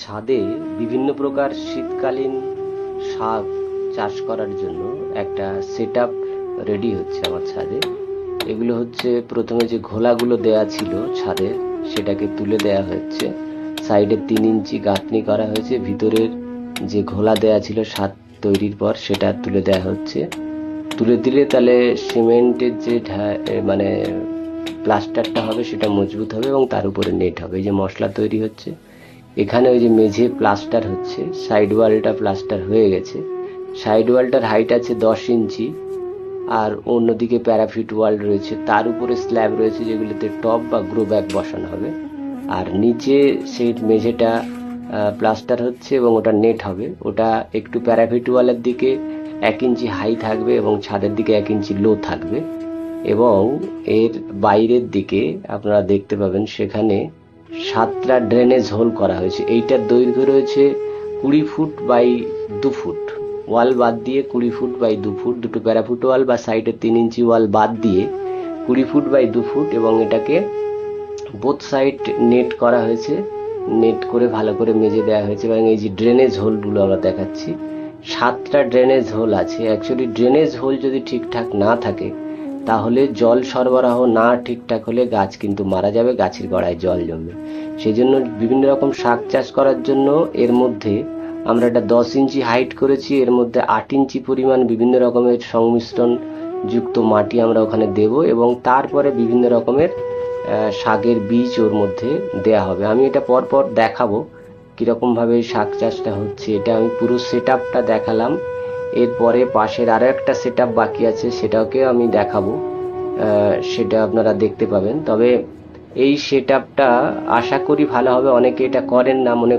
ছাদে বিভিন্ন প্রকার শীতকালীন শাক চাষ করার জন্য একটা সেটআপ রেডি হচ্ছে আমার ছাদে। এগুলো হচ্ছে প্রথমে যে ঘোলাগুলো দেয়া ছিল ছাদে সেটাকে তুলে দেয়া হচ্ছে। সাইডে 3 ইঞ্চি গাঁথনি করা হয়েছে, ভিতরের যে ঘোলা দেয়া ছিল ছাদ তৈরির পর সেটা তুলে দেয়া হচ্ছে। তুলে দিলে তাহলে সিমেন্টের যে মানে প্লাস্টারটা হবে সেটা মজবুত হবে এবং তার উপরে নেট হবে। এই যে মশলা তৈরি হচ্ছে, এখানে ওই যে মেঝে প্লাস্টার হচ্ছে, সাইড ওয়ালটা প্লাস্টার হয়ে গেছে। সাইড ওয়ালটার হাইট আছে 10 ইঞ্চি, আর অন্যদিকে প্যারাফিট ওয়াল রয়েছে, তার উপরে স্ল্যাব রয়েছে যেগুলোতে টব বা গ্রো ব্যাগ বসানো হবে। আর নিচে সেই মেঝেটা প্লাস্টার হচ্ছে এবং ওটা নেট হবে। ওটা একটু প্যারাফিট ওয়ালের দিকে 1 ইঞ্চি হাই থাকবে এবং ছাদের দিকে 1 ইঞ্চি লো থাকবে। এবং এর বাইরের দিকে আপনারা দেখতে পাবেন সেখানে 7টা ড্রেনেজ হোল করা হয়েছে। এইটার দৈর্ঘ্য রয়েছে 20 ফুট বাই 2 ফুট, ওয়াল বাদ দিয়ে 20 ফুট বাই 2 ফুট, দুটো প্যারাফুট ওয়াল বা সাইডে 3 ইঞ্চি ওয়াল বাদ দিয়ে 20 ফুট বাই 2 ফুট, এবং এটাকে বোথ সাইড নেট করা হয়েছে। নেট করে ভালো করে মেজে দেওয়া হয়েছে। এবং এই যে ড্রেনেজ হোলগুলো আমরা দেখাচ্ছি, 7টা ড্রেনেজ হোল আছে। অ্যাকচুয়ালি ড্রেনেজ হোল যদি ঠিকঠাক না থাকে তাহলে জল সরবরাহ না ঠিকঠাক হলে গাছ কিন্তু মারা যাবে, গাছের গোড়ায় জল জমবে। সেই জন্য বিভিন্ন রকম শাক চাষ করার জন্য এর মধ্যে আমরা একটা 10 ইঞ্চি হাইট করেছি, এর মধ্যে 8 ইঞ্চি পরিমাণ বিভিন্ন রকমের সংমিশ্রণ যুক্ত মাটি আমরা ওখানে দেব, এবং তারপরে বিভিন্ন রকমের শাকের বীজ ওর মধ্যে দেয়া হবে। আমি এটা পরপর দেখাবো কিরকম ভাবে শাক চাষটা হচ্ছে। এটা আমি পুরো সেটআপটা দেখালাম। এরপরে পাশের আরো একটা সেটআপ বাকি আছে, সেটাকে আমি দেখাবো, সেটা আপনারা দেখতে পাবেন। তবে এই সেটআপটা আশা করি ভালো হবে। অনেকে এটা করেন না, মনে